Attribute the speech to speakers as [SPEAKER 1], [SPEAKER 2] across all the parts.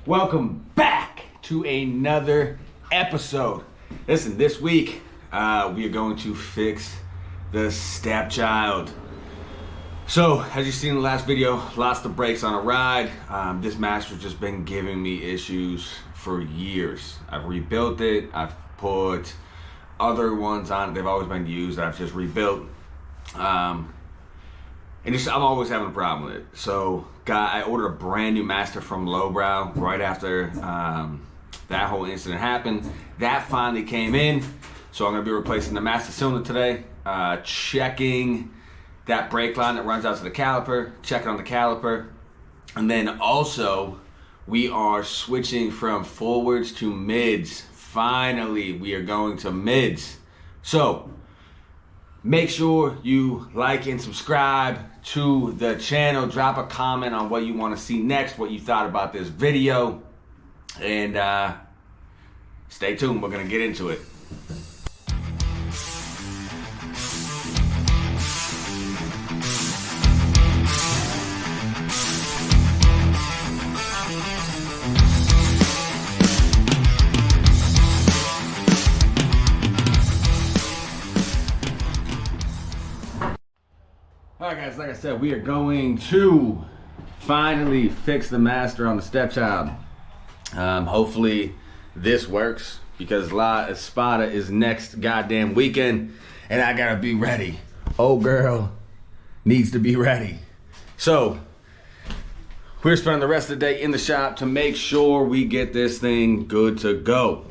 [SPEAKER 1] Welcome back to another episode. Listen, this week we are going to fix the stepchild. So, as you seen in the last video, lost the brakes on a ride. This master's just been giving me issues for years. I've rebuilt it. I've put other ones on. They've always been used. I've just rebuilt. I'm always having a problem with it. So, I ordered a brand new master from Lowbrow right after that whole incident happened. That finally came in. So I'm going to be replacing the master cylinder today. Checking that brake line that runs out to the caliper. Checking on the caliper. And then also, we are switching from forwards to mids. Finally, we are going to mids. So, make sure you like and subscribe to the channel. Drop a comment on what you want to see next, what you thought about this video. And stay tuned, we're going to get into it. Alright guys, like I said, we are going to finally fix the master on the stepchild. Hopefully this works because La Espada is next goddamn weekend and I gotta be ready. Old girl needs to be ready. So, we're spending the rest of the day in the shop to make sure we get this thing good to go.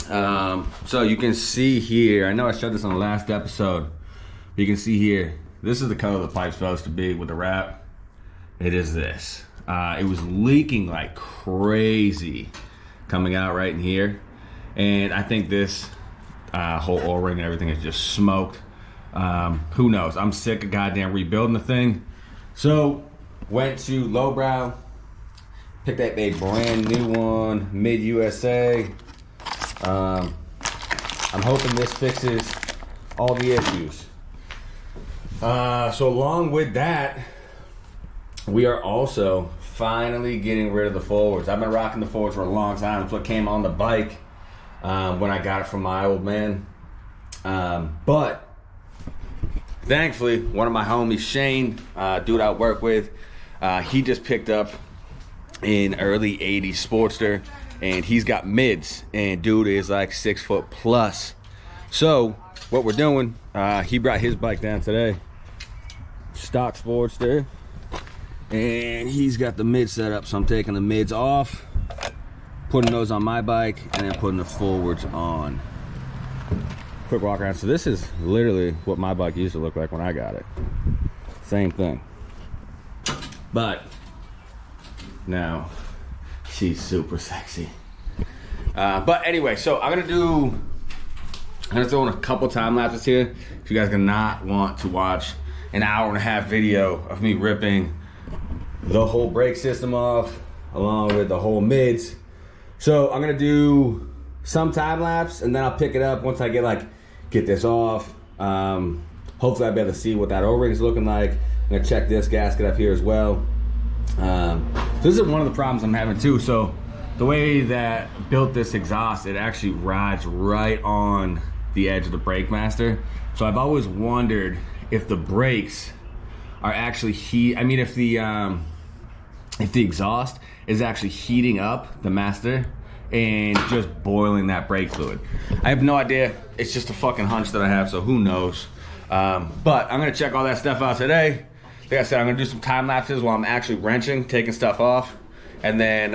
[SPEAKER 1] So you can see here, I know I showed this on the last episode, but you can see here, this is the color the pipe's supposed to be with the wrap. It is this. It was leaking like crazy coming out right in here. And I think this whole O-ring and everything is just smoked. Who knows? I'm sick of goddamn rebuilding the thing. So, went to Lowbrow. Picked up a brand new one, mid-USA. I'm hoping this fixes all the issues. So along with that, we are also finally getting rid of the forwards. I've been rocking the forwards for a long time. It's what came on the bike when I got it from my old man. But thankfully, one of my homies, Shane, dude I work with, he just picked up an early 80s Sportster, and he's got mids, and dude is like 6 foot plus. So what we're doing, he brought his bike down today, stock Sportster, and he's got the mid set up. So I'm taking the mids off, putting those on my bike, and then putting the forwards on. Quick walk around. So this is literally what my bike used to look like when I got it. Same thing. But now she's super sexy. But anyway, so I'm gonna throw in a couple time lapses here. If you guys do not want to watch an hour-and-a-half video of me ripping the whole brake system off along with the whole mids. So I'm gonna do some time lapse and then I'll pick it up once I get this off. Hopefully I'll be able to see what that O-ring is looking like. I'm gonna check this gasket up here as well. So this is one of the problems I'm having too. So the way that built this exhaust, it actually rides right on the edge of the brake master. So I've always wondered if the brakes are actually if the exhaust is actually heating up the master and just boiling that brake fluid. I have no idea. It's just a fucking hunch that I have, so who knows. But I'm gonna check all that stuff out today. Like I said, I'm gonna do some time lapses while I'm actually wrenching, taking stuff off, and then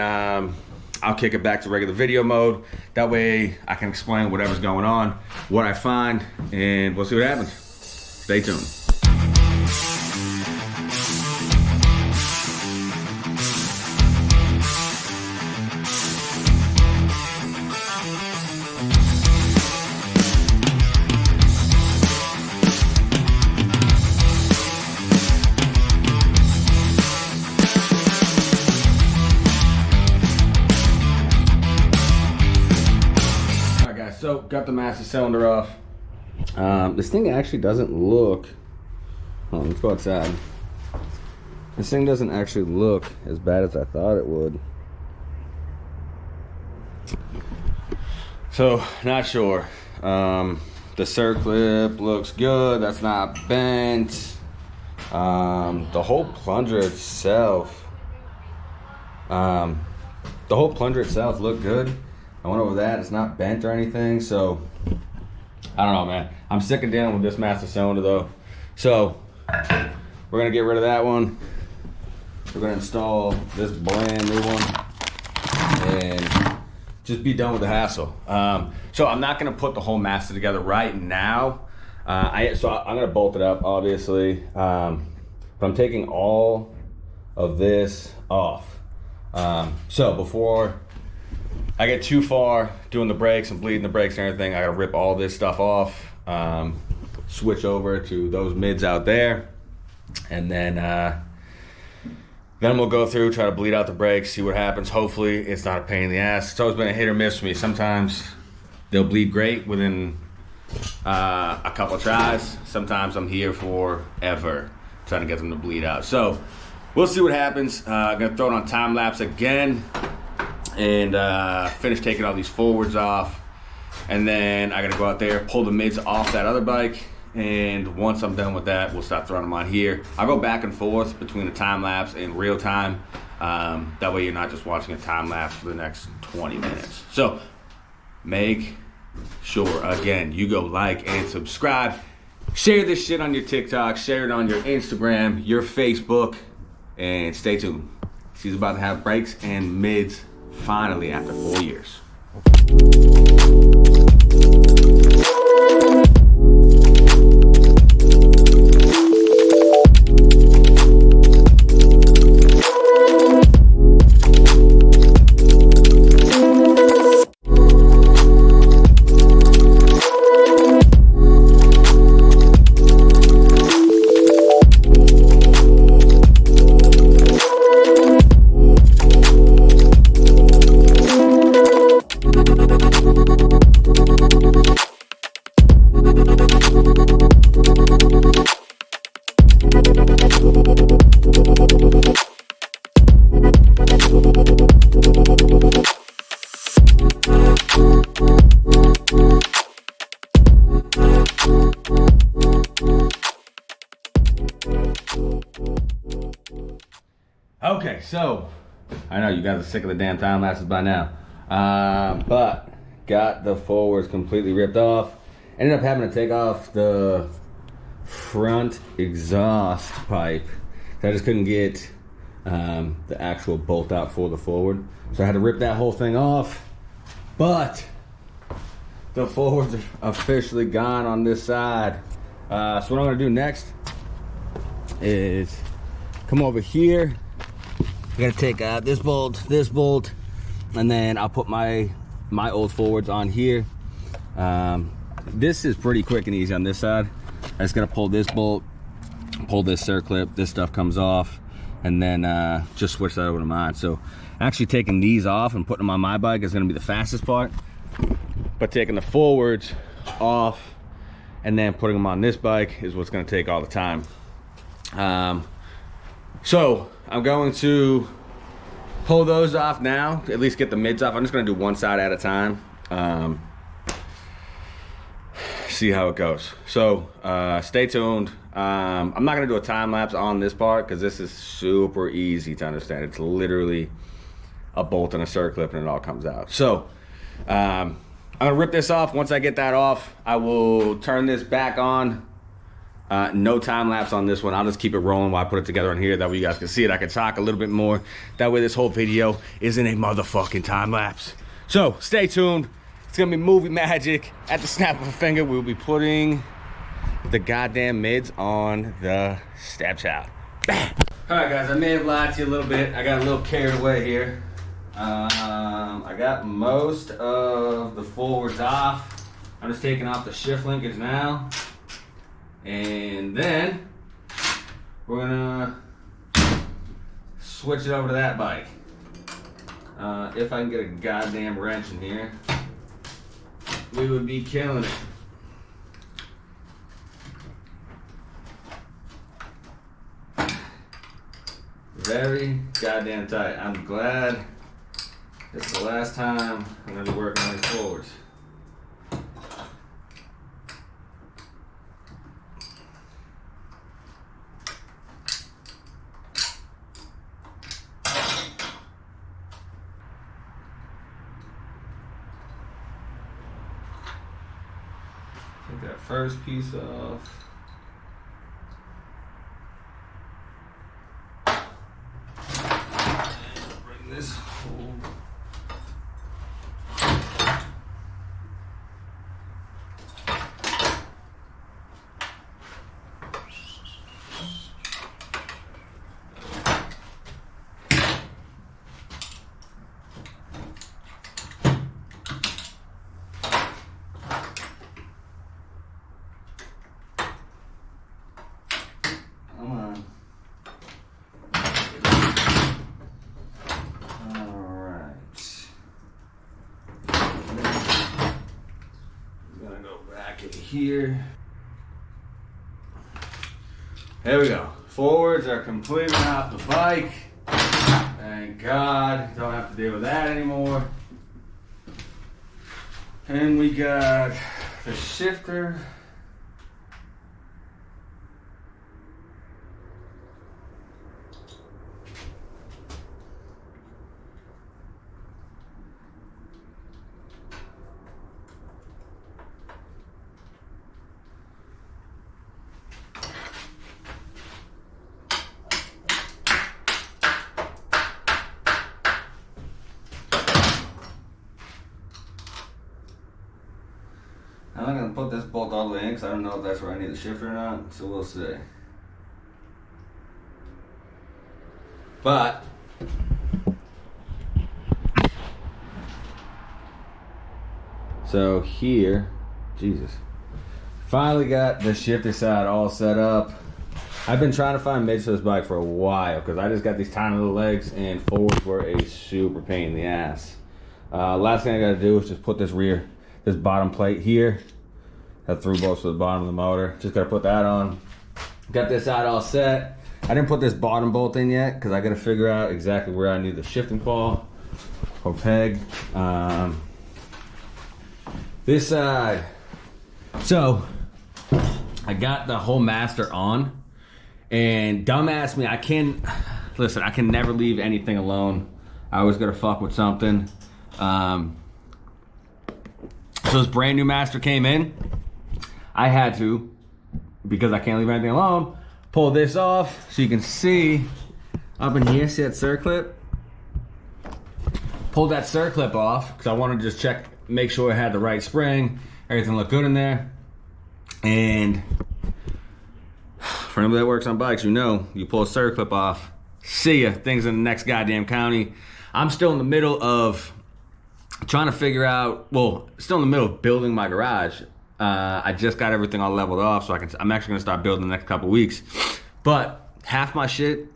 [SPEAKER 1] I'll kick it back to regular video mode. That way I can explain whatever's going on, what I find, and we'll see what happens. Stay tuned. So, got the master cylinder off. This thing actually doesn't look, hold on, let's go outside. This thing doesn't actually look as bad as I thought it would. So, not sure. The circlip looks good. That's not bent. The whole plunger itself, looked good. I went over that. It's not bent or anything. So, I don't know, man. I'm sick of dealing with this master cylinder though. So, we're gonna get rid of that one. We're gonna install this brand new one and just be done with the hassle. So I'm not gonna put the whole master together right now. I'm gonna bolt it up, obviously, but I'm taking all of this off. So before I get too far doing the brakes and bleeding the brakes and everything, I gotta rip all this stuff off, switch over to those mids out there, and then we'll go through, try to bleed out the brakes, see what happens. Hopefully it's not a pain in the ass. It's always been a hit or miss for me. Sometimes they'll bleed great within a couple of tries. Sometimes I'm here forever trying to get them to bleed out. So we'll see what happens. I'm gonna throw it on time lapse again and finish taking all these forwards off. And then I gotta go out there, pull the mids off that other bike. And once I'm done with that, we'll stop throwing them on here. I'll go back and forth between the time lapse and real time. That way you're not just watching a time lapse for the next 20 minutes. So make sure, again, you go like and subscribe. Share this shit on your TikTok, share it on your Instagram, your Facebook, and stay tuned. She's about to have brakes and mids finally after 4 years. Okay, so I know you guys are sick of the damn time lapses by now, but got the forwards completely ripped off. Ended up having to take off the front exhaust pipe. So I just couldn't get the actual bolt out for the forward, so I had to rip that whole thing off. But the forwards are officially gone on this side. So what I'm gonna do next is come over here. I gotta take out this bolt, and then I'll put my old forwards on here. This is pretty quick and easy on this side. I just gotta pull this bolt, pull this circlip, this stuff comes off, and then just switch that over to mine. So actually taking these off and putting them on my bike is gonna be the fastest part, but taking the forwards off and then putting them on this bike is what's gonna take all the time. So I'm going to pull those off now, at least get the mids off. I'm just gonna do one side at a time. See how it goes. So stay tuned. I'm not gonna do a time lapse on this part because this is super easy to understand. It's literally a bolt and a circlip and it all comes out. So I'm gonna rip this off. Once I get that off, I will turn this back on. No time lapse on this one. I'll just keep it rolling while I put it together on here. That way you guys can see it. I can talk a little bit more. That way this whole video isn't a motherfucking time lapse. So stay tuned. It's gonna be movie magic. At the snap of a finger, we'll be putting the goddamn mids on the stepchild. Bam! All right, guys. I may have lied to you a little bit. I got a little carried away here. I got most of the forwards off. I'm just taking off the shift linkage now. And then we're gonna switch it over to that bike. If I can get a goddamn wrench in here, we would be killing it. Very goddamn tight. I'm glad This is the last time I'm gonna be working on these forwards. Take that first piece off. And bring this whole. Here. There we go. Forwards are completely off the bike. Thank God. Don't have to deal with that anymore. And we got the shifter. I'm not going to put this bolt all the way in because I don't know if that's where I need the shifter or not, so we'll see. But so here, Jesus, finally got the shifter side all set up. I've been trying to find mates for this bike for a while because I just got these tiny little legs and forwards were a super pain in the ass. Last thing I got to do is just put this bottom plate here. That through bolts to the bottom of the motor. Just got to put that on. Got this side all set. I didn't put this bottom bolt in yet because I got to figure out exactly where I need the shifting ball or peg. This side. So I got the whole master on, and dumbass me, I can never leave anything alone. I always gotta fuck with something. So this brand new master came in. I had to, because I can't leave anything alone, pull this off so you can see up in here. See that circlip? Pulled that circlip off because I wanted to just check, make sure it had the right spring, everything looked good in there. And for anybody that works on bikes, you know, you pull a circlip off, see ya, things in the next goddamn county. I'm still in the middle of trying to figure out, still in the middle of building my garage. I just got everything all leveled off, so I'm actually gonna start building the next couple weeks. But half my shit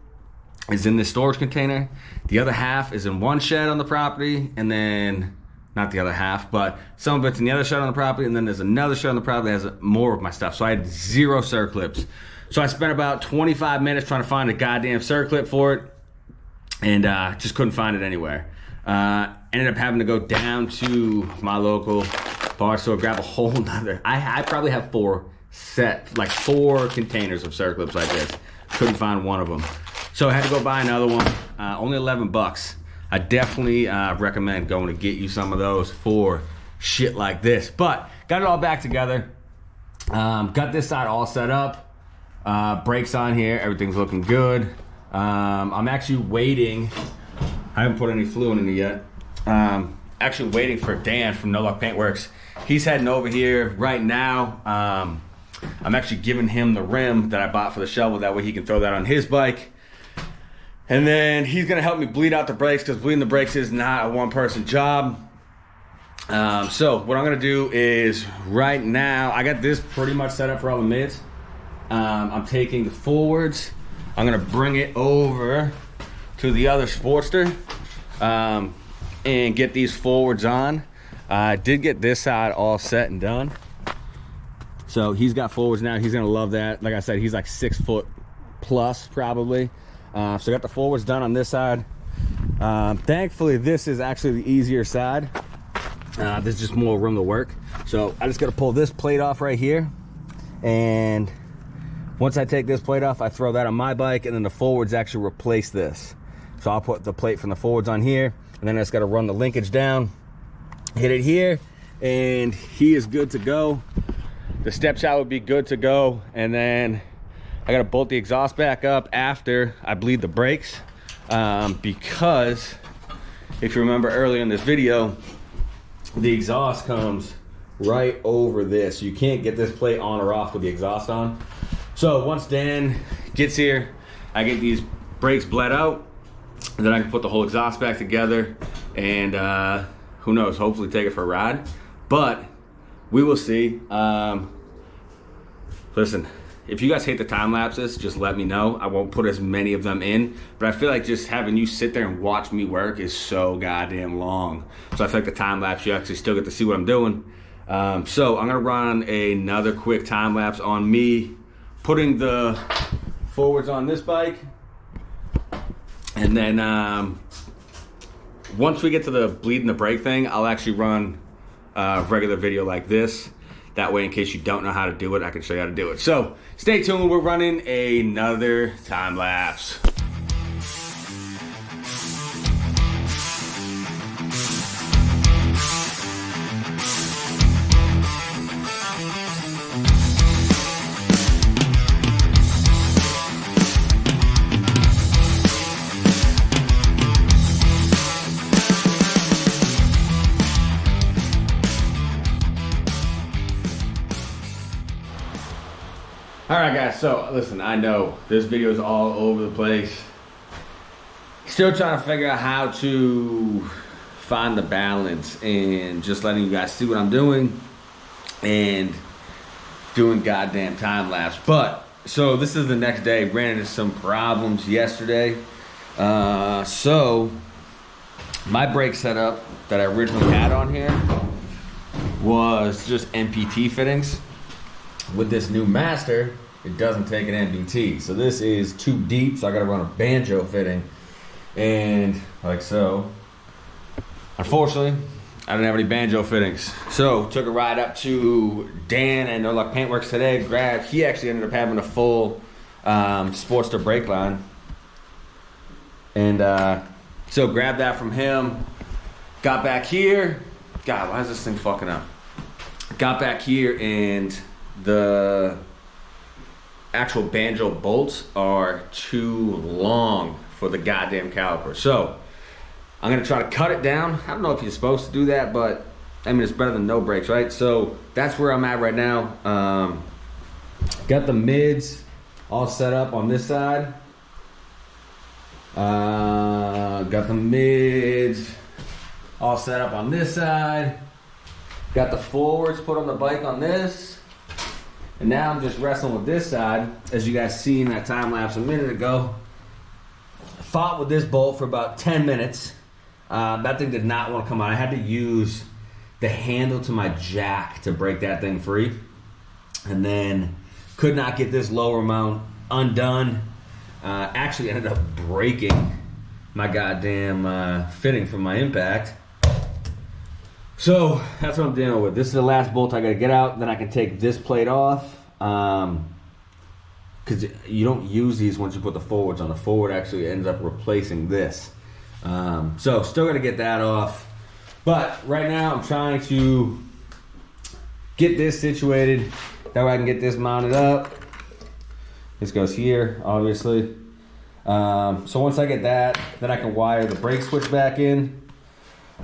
[SPEAKER 1] is in this storage container. The other half is in one shed on the property, and then, not the other half, but some of it's in the other shed on the property, and then there's another shed on the property that has more of my stuff. So I had 0 circlips. So I spent about 25 minutes trying to find a goddamn circlip for it, and just couldn't find it anywhere. Ended up having to go down to my local bar store, grab a whole nother. I probably have 4 containers of circlips like this. Couldn't find one of them. So I had to go buy another one, only 11 bucks. I definitely recommend going to get you some of those for shit like this. But got it all back together. Got this side all set up. Brakes on here, everything's looking good. I'm actually waiting. I haven't put any fluid in it yet. Actually waiting for Dan from No Luck Paintworks. He's heading over here right now. I'm actually giving him the rim that I bought for the shovel. That way he can throw that on his bike. And then he's gonna help me bleed out the brakes because bleeding the brakes is not a one-person job. So what I'm gonna do is right now, I got this pretty much set up for all the mids. I'm taking the forwards. I'm gonna bring it over to the other Sportster and get these forwards on. I did get this side all set and done. So he's got forwards now. He's gonna love that. Like I said, he's like 6 foot plus probably. So I got the forwards done on this side. Thankfully, this is actually the easier side. There's just more room to work. So I just got to pull this plate off right here. And once I take this plate off, I throw that on my bike, and then the forwards actually replace this. So I'll put the plate from the forwards on here, and then I just got to run the linkage down, hit it here, and he is good to go. The stepchild would be good to go, and then I got to bolt the exhaust back up after I bleed the brakes, because if you remember earlier in this video, the exhaust comes right over this. You can't get this plate on or off with the exhaust on. So once Dan gets here, I get these brakes bled out, and then I can put the whole exhaust back together, and who knows, hopefully take it for a ride. But we will see. Listen, if you guys hate the time lapses, just let me know. I won't put as many of them in, but I feel like just having you sit there and watch me work is so goddamn long. So I feel like the time lapse, you actually still get to see what I'm doing. So I'm gonna run another quick time lapse on me putting the forwards on this bike, and then once we get to the bleeding the brake thing, I'll actually run a regular video like this. That way, in case you don't know how to do it, I can show you how to do it. So stay tuned, we're running another time lapse. All right, guys, so listen, I know this video is all over the place. Still trying to figure out how to find the balance and just letting you guys see what I'm doing and doing goddamn time lapse. But so this is the next day. Ran into some problems yesterday. So my brake setup that I originally had on here was just NPT fittings. With this new master, it doesn't take an NPT. So this is too deep, so I gotta run a banjo fitting. And like so. Unfortunately, I didn't have any banjo fittings. So took a ride up to Dan and No Luck Paintworks today, he actually ended up having a full Sportster brake line. And so grabbed that from him, got back here. God, why is this thing fucking up? Got back here, and the actual banjo bolts are too long for the goddamn caliper. So I'm gonna try to cut it down. I don't know if you're supposed to do that, but I mean, it's better than no brakes, right? So that's where I'm at right now. Got the mids all set up on this side. Got the mids all set up on this side. Got the forwards put on the bike on this. And now I'm just wrestling with this side. As you guys seen that time lapse a minute ago. Fought with this bolt for about 10 minutes. That thing did not want to come out. I had to use the handle to my jack to break that thing free. And then could not get this lower mount undone. Actually ended up breaking my goddamn fitting from my impact. So that's what I'm dealing with. This is the last bolt I gotta get out. Then I can take this plate off. Because you don't use these once you put the forwards on. The forward actually ends up replacing this. So still gonna get that off. But right now I'm trying to get this situated. That way I can get this mounted up. This goes here, obviously. So once I get that, then I can wire the brake switch back in.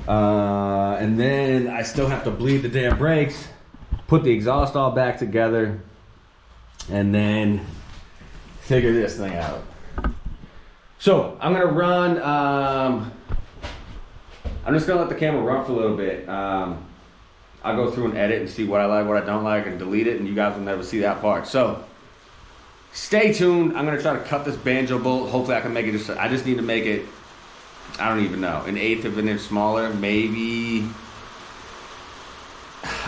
[SPEAKER 1] And then I still have to bleed the damn brakes, put the exhaust all back together, and then figure this thing out. So I'm gonna run, I'm just gonna let the camera run for a little bit. I'll go through and edit and see what I like, what I don't like, and delete it, and you guys will never see that part. So stay tuned. I'm gonna try to cut this banjo bolt. Hopefully I can make it I just need to make it, I don't even know, 1/8 of an inch smaller, maybe.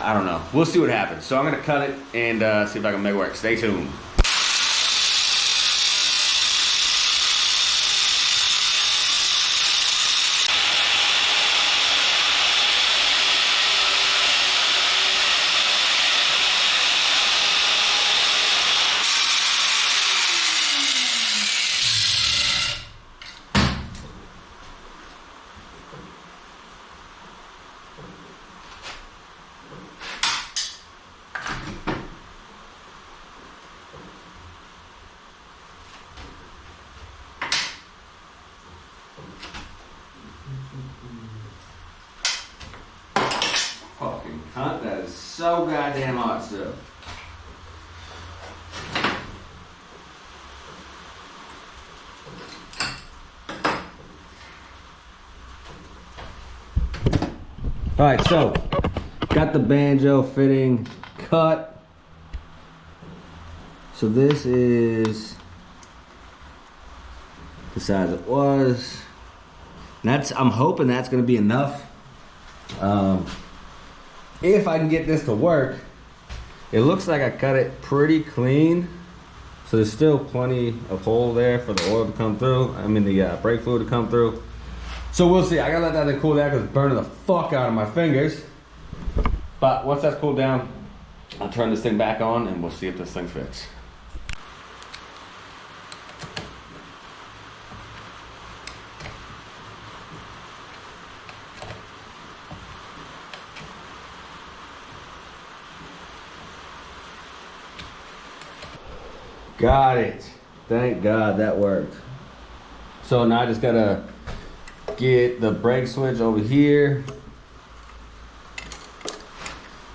[SPEAKER 1] I don't know. We'll see what happens. So I'm gonna cut it and see if I can make it work. Stay tuned. cunt. That is so goddamn hot still. All right, so got the banjo fitting cut. So this is the size it was. And I'm hoping that's gonna be enough. If I can get this to work, it looks like I cut it pretty clean. So there's still plenty of hole there for the oil to come through. I mean the brake fluid to come through. So we'll see. I gotta let that thing cool down because it's burning the fuck out of my fingers. But once that's cooled down, I'll turn this thing back on and we'll see if this thing fits. Got it. Thank God that worked. So now I just gotta get the brake switch over here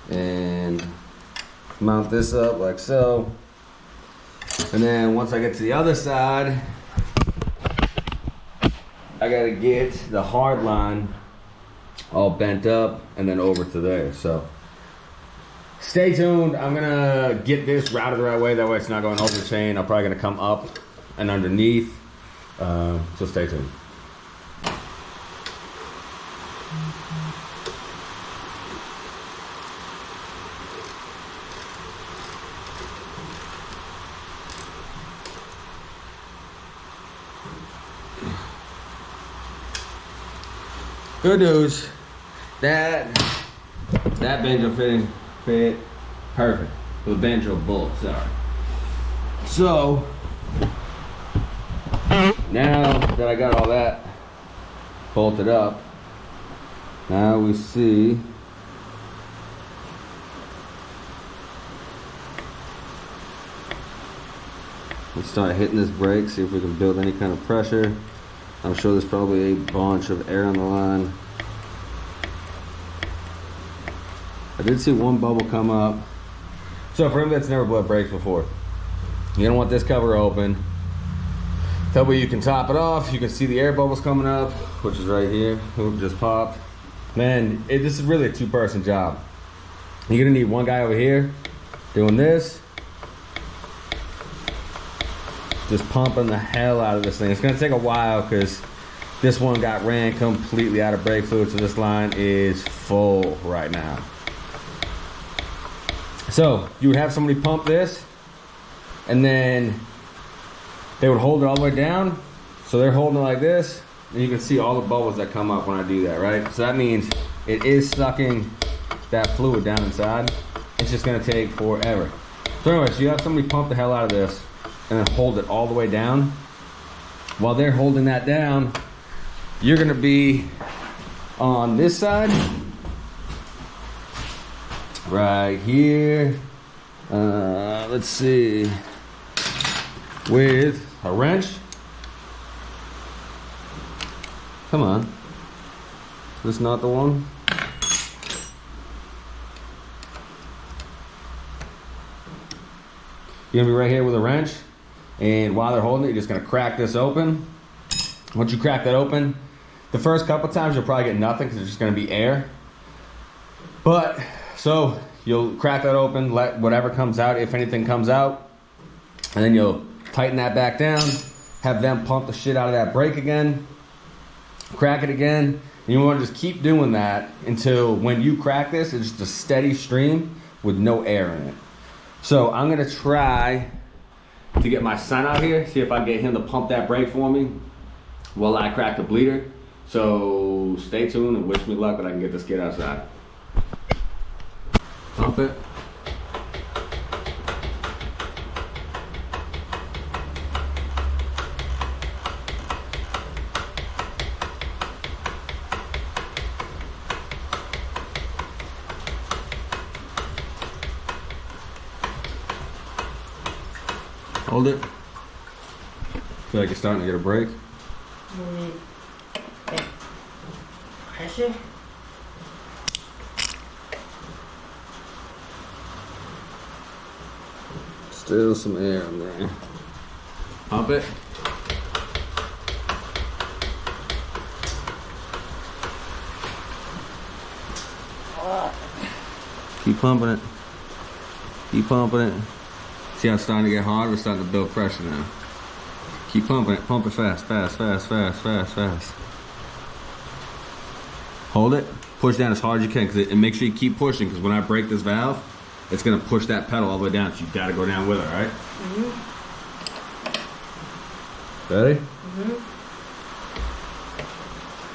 [SPEAKER 1] and mount this up like so. And then once I get to the other side, I gotta get the hard line all bent up and then over to there. So stay tuned. I'm gonna get this routed the right way. That way it's not going over the chain. I'm probably gonna come up and underneath. So stay tuned. Good news, that banjo fitting fit perfect. The banjo bolt, sorry. So now that I got all that bolted up, now we see let's start hitting this brake, see if we can build any kind of pressure. I'm sure there's probably a bunch of air on the line. I did see one bubble come up. So for anybody that's never bled brakes before, you don't want this cover open. That way you can top it off. You can see the air bubbles coming up, which is right here. Oop, just popped. Man, this is really a two-person job. You're gonna need one guy over here doing this, just pumping the hell out of this thing. It's gonna take a while because this one ran completely out of brake fluid, so this line is full right now. So you would have somebody pump this, and then they would hold it all the way down. So they're holding it like this, and you can see all the bubbles that come up when I do that, right? So that means it is sucking that fluid down inside. It's just gonna take forever. So anyway, so you have somebody pump the hell out of this, and then hold it all the way down. While they're holding that down, you're gonna be on this side, right here. Let's see, with a wrench. Come on, is this not the one? You're gonna be right here with a wrench, and while they're holding it, you're just gonna crack this open. Once you crack that open, the first couple times you'll probably get nothing because it's just gonna be air. But, so you'll crack that open, let whatever comes out, if anything comes out, and then you'll tighten that back down, have them pump the shit out of that brake again, crack it again, and you wanna just keep doing that until when you crack this, it's just a steady stream with no air in it. So I'm gonna try to get my son out here, see if I can get him to pump that brake for me while I crack the bleeder. So stay tuned and wish me luck that I can get this kid outside. Pump it. Hold it. Feel like you're starting to get a break.
[SPEAKER 2] Pressure.
[SPEAKER 1] Still some air in there. Pump it. Keep pumping it. Keep pumping it. See how it's starting to get hard? We're starting to build pressure now. Keep pumping it. Pump it fast, fast, fast, fast, fast, fast. Hold it. Push down as hard as you can, and make sure you keep pushing, because when I break this valve, it's going to push that pedal all the way down, so you got to go down with it, right? Mm-hmm. Ready? Mm-hmm.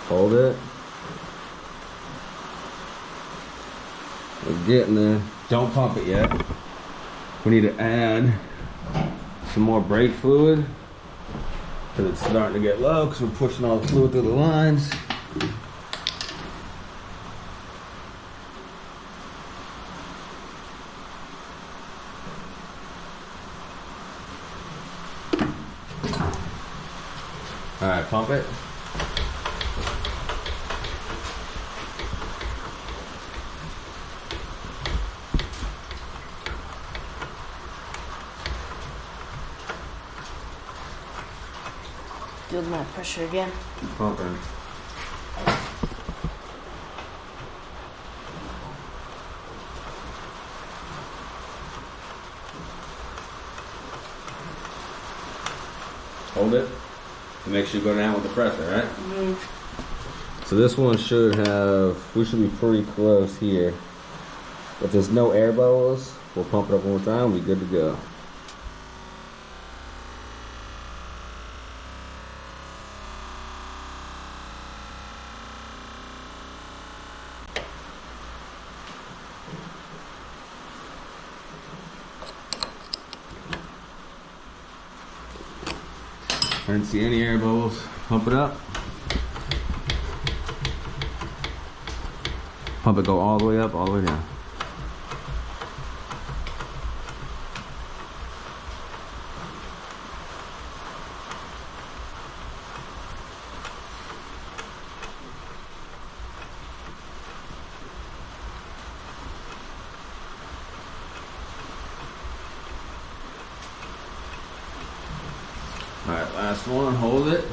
[SPEAKER 1] Hold it. We're getting there. Don't pump it yet. We need to add some more brake fluid, because it's starting to get low, because we're pushing all the fluid through the lines. All right, pump it.
[SPEAKER 2] Building that pressure again.
[SPEAKER 1] Keep pumping. Hold it. And make sure you go down with the pressure, right? Mm-hmm. So this one should have, we should be pretty close here. If there's no air bubbles, we'll pump it up one more time, we'll be good to go. I didn't see any air bubbles. Pump it up. Pump it, go all the way up, all the way down. All right, last one, hold it.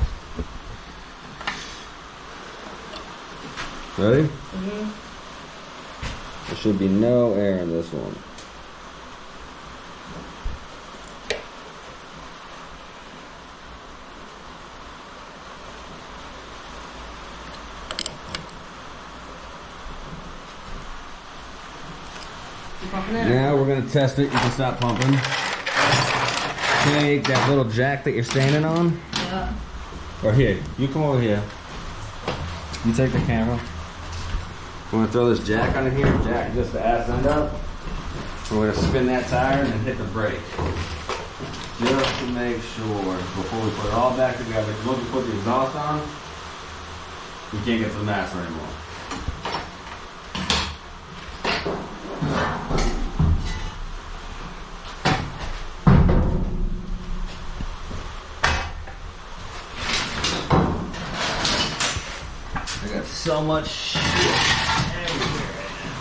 [SPEAKER 1] Ready? Mm-hmm. There should be no air in this one. Now we're gonna test it. You can stop pumping. Take that little jack that you're standing on. Yeah. Or here, you come over here. You take the camera. We're gonna throw this jack under here. Jack just the ass end up. We're gonna spin that tire and then hit the brake. Just to make sure before we put it all back together. Because once we put the exhaust on, we can't get to the master anymore. I got so much shit everywhere right now.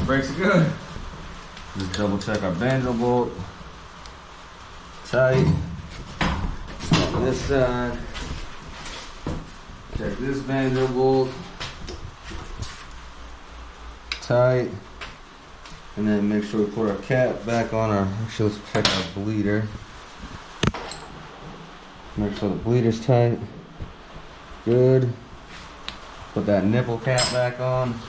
[SPEAKER 1] Brakes are good. Just double check our banjo bolt. Tight. On this side. Check this banjo bolt. Tight. And then make sure we put our cap back on our, actually let's check our bleeder. Make sure the bleeder's tight. Good. Put that nipple cap back on.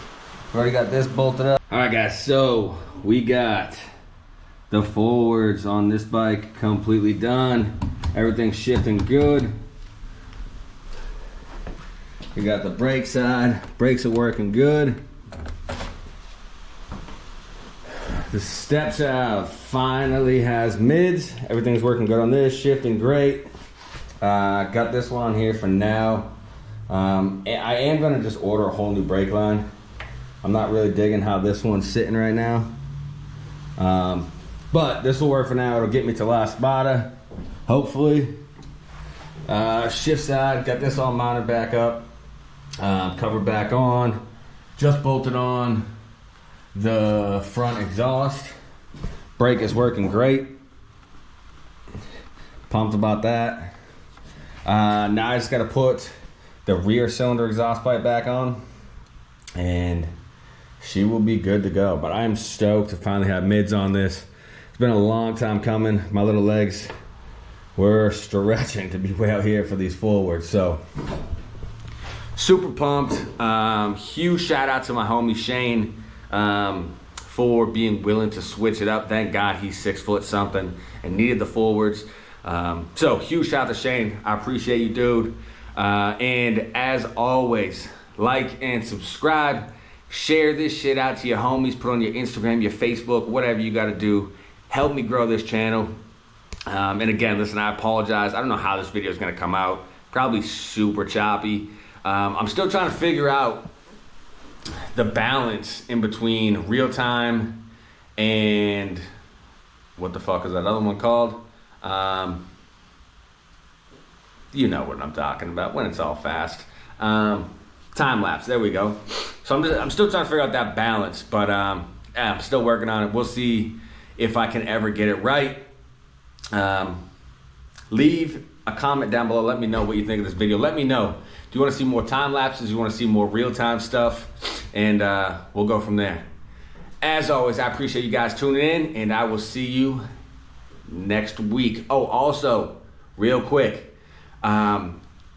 [SPEAKER 1] We already got this bolted up. All right guys, so we got the forwards on this bike completely done. Everything's shifting good. We got the brake side. Brakes are working good. The stepchild finally has mids. Everything's working good on this. Shifting great. Got this one on here for now. I am gonna just order a whole new brake line. I'm not really digging how this one's sitting right now. But this will work for now. It'll get me to La Spada, hopefully. Shift side, got this all mounted back up. Cover back on. Just bolted on the front exhaust. Brake is working great. Pumped about that. Now I just got to put the rear cylinder exhaust pipe back on, and she will be good to go. But I am stoked to finally have mids on this. It's been a long time coming. My little legs were stretching to be way out here for these forwards. So super pumped. Huge shout out to my homie Shane for being willing to switch it up. Thank God he's 6 foot something and needed the forwards. So huge shout out to Shane. I appreciate you, dude. And as always, like and subscribe. Share this shit out to your homies. Put on your Instagram, your Facebook, whatever you got to do. Help me grow this channel. And again, listen, I apologize. I don't know how this video is going to come out. Probably super choppy. I'm still trying to figure out the balance in between real time and what the fuck is that other one called? You know what I'm talking about when it's all fast. Time lapse, there we go. So I'm still trying to figure out that balance, but I'm still working on it. We'll see if I can ever get it right. Leave a comment down below. Let me know what you think of this video. Let me know. Do you want to see more time lapses? Do you want to see more real-time stuff? And we'll go from there. As always, I appreciate you guys tuning in, and I will see you next week. Oh, also, real quick,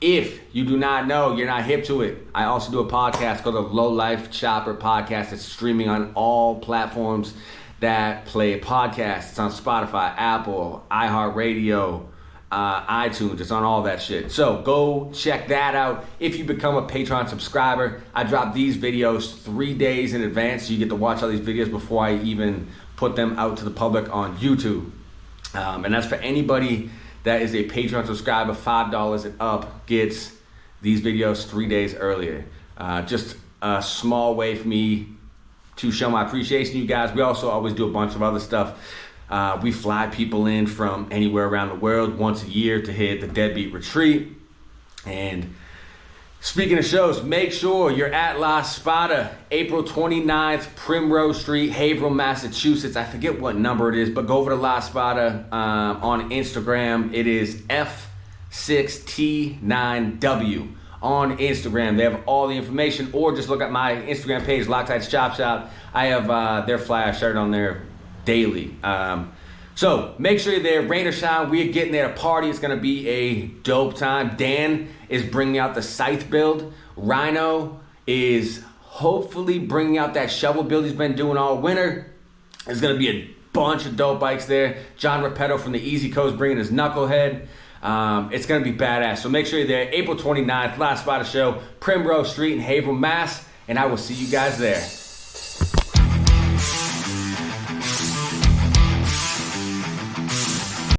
[SPEAKER 1] if you do not know, you're not hip to it, I also do a podcast called the Low Life Chopper Podcast. It's streaming on all platforms that play podcasts. It's on Spotify, Apple, iHeartRadio, iTunes. It's on all that shit. So go check that out. If you become a Patreon subscriber, I drop these videos 3 days in advance, so you get to watch all these videos before I even put them out to the public on YouTube. And that's for anybody that is a Patreon subscriber. $5 and up gets these videos 3 days earlier. Just a small way for me to show my appreciation to you guys. We also always do a bunch of other stuff. We fly people in from anywhere around the world once a year to hit the Deadbeat Retreat. And speaking of shows, make sure you're at La Spada, April 29th, Primrose Street, Haverhill, Massachusetts. I forget what number it is, but go over to La Spada on Instagram. It is F6T9W on Instagram. They have all the information, or just look at my Instagram page, Loctite's Chop Shop. I have their flash shirt on there daily. So make sure you're there, rain or shine. We are getting there to party. It's going to be a dope time. Dan is bringing out the scythe build. Rhino is hopefully bringing out that shovel build he's been doing all winter. There's going to be a bunch of dope bikes there. John Repetto from the Easy Coast bringing his knucklehead. It's going to be badass. So make sure you're there. April 29th, La Spada Show, Primrose Street in Haverhill, Mass. And I will see you guys there.